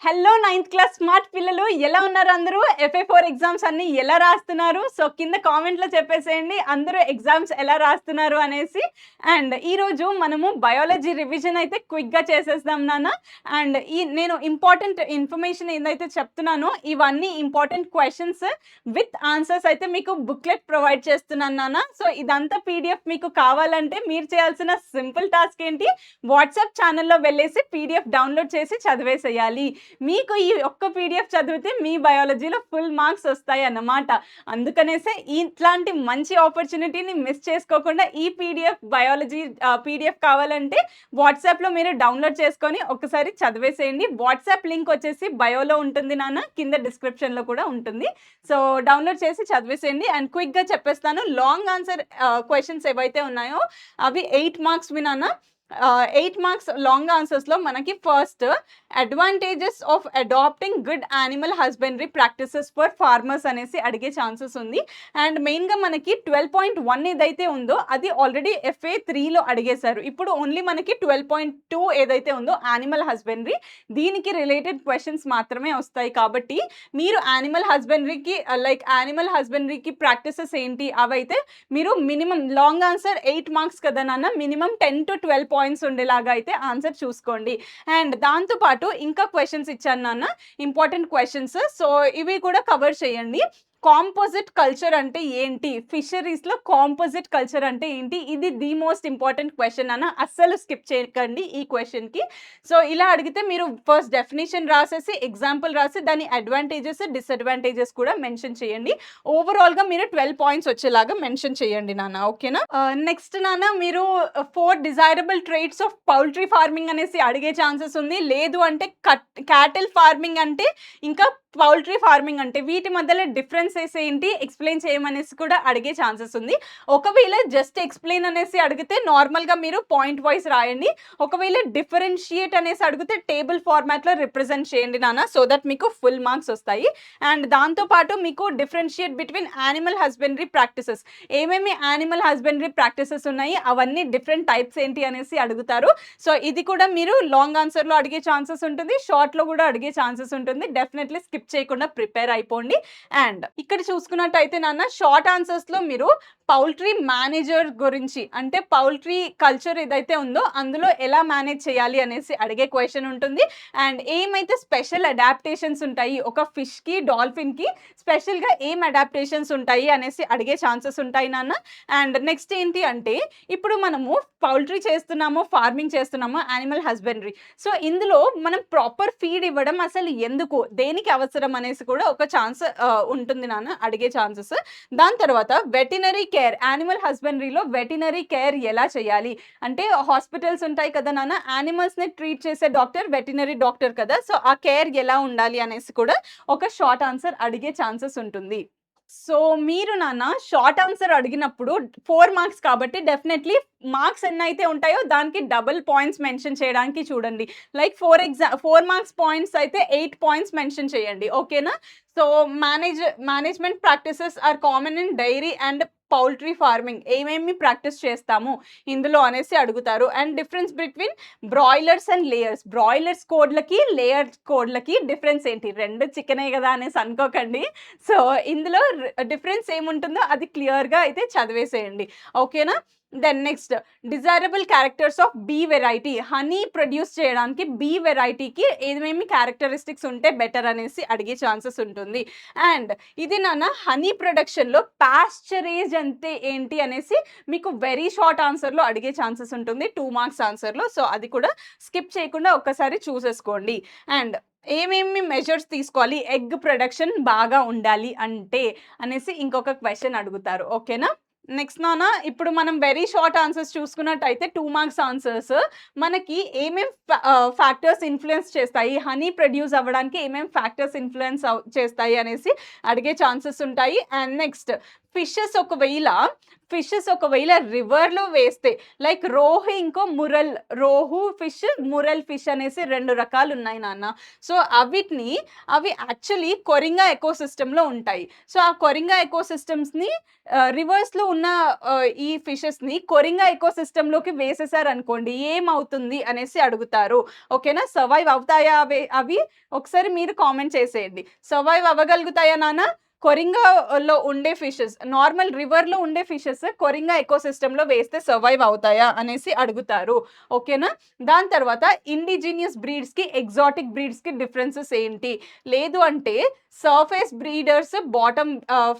Hello ninth class smart పిల్లలు ఎలా ఉన్నారు అందరూ? FA4 ఎగ్జామ్స్ అన్నీ ఎలా రాస్తున్నారు? సో కింద కామెంట్‌లో చెప్పేసేయండి అందరూ ఎగ్జామ్స్ ఎలా రాస్తున్నారు అనేసి. అండ్ ఈరోజు మనము బయాలజీ రివిజన్ అయితే క్విక్‌గా చేసేద్దాం నాన్న. అండ్ నేను ఇంపార్టెంట్ ఇన్ఫర్మేషన్ ఏదైతే చెప్తున్నానో ఇవన్నీ ఇంపార్టెంట్ క్వెషన్స్ విత్ ఆన్సర్స్ అయితే మీకు బుక్లెట్ ప్రొవైడ్ చేస్తున్నాను నాన్న. సో ఇదంతా PDF మీకు కావాలంటే మీరు చేయాల్సిన సింపుల్ టాస్క్ ఏంటి? వాట్సాప్ ఛానల్‌లో వెళ్ళేసి PDF డౌన్‌లోడ్ చేసి చదివేసేయాలి. మీకు ఈ ఒక్క PDF చదివితే మీ బయాలజీలో ఫుల్ మార్క్స్ వస్తాయి అన్నమాట. అందుకనేసే ఇట్లాంటి మంచి ఆపర్చునిటీని మిస్ చేసుకోకుండా ఈ బయాలజీ PDF కావాలంటే వాట్సాప్‌లో మీరు డౌన్లోడ్ చేసుకొని ఒకసారి చదివేసేయండి. వాట్సాప్ లింక్ వచ్చేసి బయోలో ఉంటుంది నాన్న, కింద డిస్క్రిప్షన్‌లో కూడా ఉంటుంది. సో డౌన్లోడ్ చేసి చదివేసేయండి. అండ్ క్విక్‌గా చెప్పేస్తాను. లాంగ్ ఆన్సర్ క్వెషన్స్ ఏవైతే ఉన్నాయో అవి 8 మార్క్స్‌వి నాన్న. 8 మార్క్స్ లాంగ్ ఆన్సర్స్‌లో మనకి first advantages of adopting good animal husbandry practices for farmers అనేసి అడిగే ఛాన్సెస్ ఉంది. అండ్ మెయిన్‌గా మనకి 12.1 ఏదైతే ఉందో అది ఆల్రెడీ FA3లో అడిగేశారు. ఇప్పుడు ఓన్లీ మనకి 12.2 ఏదైతే ఉందో యానిమల్ హస్బెండరీ, దీనికి రిలేటెడ్ క్వెషన్స్ మాత్రమే వస్తాయి. కాబట్టి మీరు యానిమల్ హస్బెండరీకి ప్రాక్టీసెస్ ఏంటి అవైతే మీరు మినిమం లాంగ్ ఆన్సర్ 8 మార్క్స్ కదా నాన్న, మినిమం 10 to 12 పాయింట్స్ ఉండేలాగా అయితే ఆన్సర్ చూసుకోండి. అండ్ దాంతోపాటు ఇంకా క్వెషన్స్ ఇచ్చాను నాన్న, ఇంపార్టెంట్ క్వెషన్స్. సో ఇవి కూడా కవర్ చేయండి. కాంపోజిట్ కల్చర్ అంటే ఏంటి? ఫిషరీస్లో కాంపోజిట్ కల్చర్ అంటే ఏంటి? ఇది ది మోస్ట్ ఇంపార్టెంట్ క్వెషన్ అన్న, అస్సలు స్కిప్ చేయకండి ఈ క్వెషన్కి. సో ఇలా అడిగితే మీరు ఫస్ట్ డెఫినేషన్ రాసేసి ఎగ్జాంపుల్ రాసి దాని అడ్వాంటేజెస్ డిసడ్వాంటేజెస్ కూడా మెన్షన్ చేయండి. ఓవరాల్గా మీరు 12 పాయింట్స్ వచ్చేలాగా మెన్షన్ చేయండి నాన్న, ఓకేనా? నెక్స్ట్ నాన్న, మీరు 4 desirable traits of poultry farming అనేసి అడిగే ఛాన్సెస్ ఉంది. లేదు అంటే క్యాటిల్ ఫార్మింగ్ అంటే ఇంకా పౌల్ట్రీ ఫార్మింగ్ అంటే వీటి మధ్యలో డిఫరెన్సెస్ ఏంటి ఎక్స్ప్లెయిన్ చేయమనేసి కూడా అడిగే ఛాన్సెస్ ఉంది. ఒకవేళ జస్ట్ ఎక్స్ప్లెయిన్ అనేసి అడిగితే నార్మల్గా మీరు పాయింట్ వైజ్ రాయండి. ఒకవేళ డిఫరెన్షియేట్ అనేసి అడిగితే టేబుల్ ఫార్మాట్లో రిప్రజెంట్ చేయండి నాన్న, సో దట్ మీకు ఫుల్ మార్క్స్ వస్తాయి. అండ్ దాంతోపాటు మీకు differentiate between animal husbandry practices, ఏమేమి యానిమల్ హస్బెండరీ ప్రాక్టీసెస్ ఉన్నాయి అవన్నీ డిఫరెంట్ టైప్స్ ఏంటి అనేసి అడుగుతారు. సో ఇది కూడా మీరు లాంగ్ ఆన్సర్లో అడిగే ఛాన్సెస్ ఉంటుంది, షార్ట్లో కూడా అడిగే ఛాన్సెస్ ఉంటుంది. డెఫినెట్లీ స్కిప్ చేయకుండా ప్రిపేర్ అయిపోండి. అండ్ ఇక్కడ చూసుకున్నట్టయితే నాన్న, షార్ట్ ఆన్సర్స్లో మీరు పౌల్ట్రీ మేనేజర్ గురించి, అంటే పౌల్ట్రీ కల్చర్ ఏదైతే ఉందో అందులో ఎలా మేనేజ్ చేయాలి అనేసి అడిగే క్వశ్చన్ ఉంటుంది. అండ్ ఏమైతే స్పెషల్ అడాప్టేషన్స్ ఉంటాయి ఒక ఫిష్కి డాల్ఫిన్కి, స్పెషల్గా ఏం అడాప్టేషన్స్ ఉంటాయి అనేసి అడిగే ఛాన్సెస్ ఉంటాయి నాన్న. అండ్ నెక్స్ట్ ఏంటి అంటే, ఇప్పుడు మనము పౌల్ట్రీ చేస్తున్నాము, ఫార్మింగ్ చేస్తున్నాము, యానిమల్ హస్బెండరీ. సో ఇందులో మనం ప్రాపర్ ఫీడ్ ఇవ్వడం అసలు ఎందుకు, దేనికి అవసరం అనేసి కూడా ఒక ఛాన్స్ ఉంటుంది నాన్న, అడిగే ఛాన్సెస్. దాని తర్వాత వెటనరీ కేర్, యానిమల్ హస్బెండరీలో వెటనరీ కేర్ ఎలా చేయాలి అంటే, హాస్పిటల్స్ ఉంటాయి కదా నాన్న, యానిమల్స్ని ట్రీట్ చేసే డాక్టర్ వెటనరీ డాక్టర్ కదా, సో ఆ కేర్ ఎలా ఉండాలి అనేసి కూడా ఒక షార్ట్ ఆన్సర్ అడిగే ఛాన్సెస్ ఉంటుంది. సో మీరు నాన్న షార్ట్ ఆన్సర్ అడిగినప్పుడు 4 మార్క్స్ కాబట్టి డెఫినెట్లీ మార్క్స్ ఎన్నైతే ఉంటాయో దానికి డబుల్ పాయింట్స్ మెన్షన్ చేయడానికి చూడండి. లైక్ 4 మార్క్స్ పాయింట్స్ అయితే 8 పాయింట్స్ మెన్షన్ చేయండి, ఓకేనా? So management practices are common in dairy and poultry farming, ఏమేమి ప్రాక్టీస్ చేస్తాము ఇందులో అనేసి అడుగుతారు. And difference between broilers and layers, broilers కోడ్లకి లేయర్ కోడ్లకి డిఫరెన్స్ ఏంటి? రెండు చికెనే కదా అనేసి అనుకోకండి. సో ఇందులో డిఫరెన్స్ ఏముంటుందో అది క్లియర్గా అయితే చదివేసేయండి, ఓకేనా? Then next desirable characters of bee variety, honey produce చేయడానికి బీ వెరైటీకి ఏమేమి క్యారెక్టరిస్టిక్స్ ఉంటే బెటర్ అనేసి అడిగే ఛాన్సెస్ ఉంటుంది. అండ్ ఇది నాన్న హనీ ప్రొడక్షన్లో పాస్చరైజ్ అంటే ఏంటి అనేసి మీకు వెరీ షార్ట్ ఆన్సర్లో అడిగే ఛాన్సెస్ ఉంటుంది, 2 మార్క్స్ ఆన్సర్లో. సో అది కూడా స్కిప్ చేయకుండా ఒక్కసారి చూసేసుకోండి. అండ్ ఏమేమి మెజర్స్ తీసుకోవాలి ఎగ్ ప్రొడక్షన్ బాగా ఉండాలి అంటే అనేసి ఇంకొక క్వశ్చన్ అడుగుతారు, ఓకేనా? నెక్స్ట్ నాన్న, ఇప్పుడు మనం వెరీ షార్ట్ ఆన్సర్స్ చూసుకున్నట్టయితే 2 మార్క్స్ ఆన్సర్స్ మనకి ఏమేం ఫ్యాక్టర్స్ ఇన్ఫ్లుయెన్స్ చేస్తాయి, హనీ ప్రొడ్యూస్ అవ్వడానికి ఏమేం ఫ్యాక్టర్స్ ఇన్ఫ్లుయెన్స్ చేస్తాయి అనేసి అడిగే ఛాన్సెస్ ఉంటాయి. అండ్ నెక్స్ట్ ఫిషెస్ ఒకవేళ రివర్‌లో వేస్తే లైక్ రోహు ఇంకో మురల్, రోహు ఫిష్, మురల్ ఫిష్ అనేసి 2 రకాలున్నాయి నాన్న. సో, అవి యాక్చువల్లీ కొరింగా ఎకోసిస్టమ్‌లో ఉంటాయి. సో, ఆ కొరింగా ఎకోసిస్టమ్స్‌ని రివర్స్‌లో ఉన్న ఈ ఫిషెస్‌ని కొరింగా ఎకోసిస్టమ్‌లోకి వేసేసారనుకోండి ఏమవుతుంది అనేసి అడుగుతారు. ఓకేనా? సర్వైవ్ అవుతాయా అవి? ఒకసారి మీరు కామెంట్ చేసేయండి. సర్వైవ్ అవ్వగలుగుతాయా నాన్న? కొరింగాలో ఉండే ఫిషెస్, నార్మల్ రివర్‌లో ఉండే ఫిషెస్ కొరింగా ఎకోసిస్టమ్‌లో వేస్తే సర్వైవ్ అవుతాయా అనేసి అడుగుతారు. ఓకేనా? దాని తర్వాత ఇండిజినియస్ బ్రీడ్స్‌కి, ఎగ్జాటిక్ బ్రీడ్స్‌కి డిఫరెన్సెస్ ఏంటి? లేదు అంటే సర్ఫేస్ బ్రీడర్స్, బాటమ్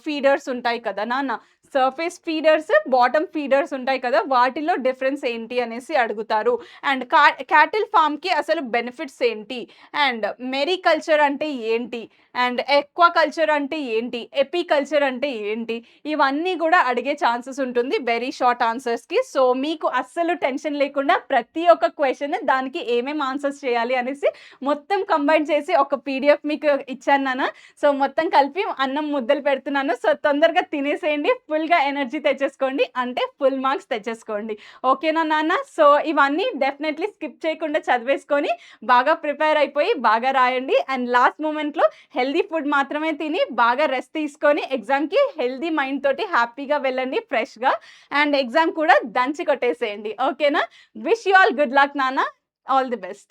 ఫీడర్స్ ఉంటాయి కదా నాన్న. సర్ఫేస్ ఫీడర్స్, బాటమ్ ఫీడర్స్ ఉంటాయి కదా! వాటిలో డిఫరెన్స్ ఏంటి అనేసి అడుగుతారు. అండ్ క్యాటిల్ ఫార్మ్‌కి అసలు బెనిఫిట్స్ ఏంటి? అండ్ మెరికల్చర్ అంటే ఏంటి? అండ్ ఎక్వాకల్చర్ అంటే ఏంటి? ఎపికల్చర్ అంటే ఏంటి? ఇవన్నీ గూడా అడిగే ఛాన్సెస్ ఉంటుంది వెరీ షార్ట్ ఆన్సర్స్‌కి. సో, మీకు అస్సలు టెన్షన్ లేకుండా ప్రతి ఒక్క క్వెషన్ దానికి ఏమేం ఆన్సర్స్ చేయాలి అనేసి మొత్తం కంబైన్ చేసి ఒక పీడీఎఫ్ మీకు ఇచ్చాను నాన్న. సో, మొత్తం కలిపి అన్నం ముద్దలు పెడుతున్నాను. సో, తొందరగా తినేసేయండి. ఫుల్‌గా ఎనర్జీ తెచ్చేసుకోండి. అంటే ఫుల్ మార్క్స్ తెచ్చేసుకోండి. ఓకేనా నాన్న? సో, ఇవన్నీ డెఫినైట్‌లీ స్కిప్ చేయకుండా చదివేసుకొని బాగా ప్రిపేర్ అయిపోయి బాగా రాయండి. అండ్ లాస్ట్ మొమెంట్‌లో హెల్తీ ఫుడ్ మాత్రమే తిని బాగా రెస్ట్ తీసుకొని ఎగ్జామ్‌కి హెల్తీ మైండ్ తోటి హ్యాపీగా వెళ్ళండి ఫ్రెష్‌గా. అండ్ ఎగ్జామ్ కూడా దంచి కొట్టేసేయండి. ఓకేనా? Wish you all good luck నాన్న. All the best.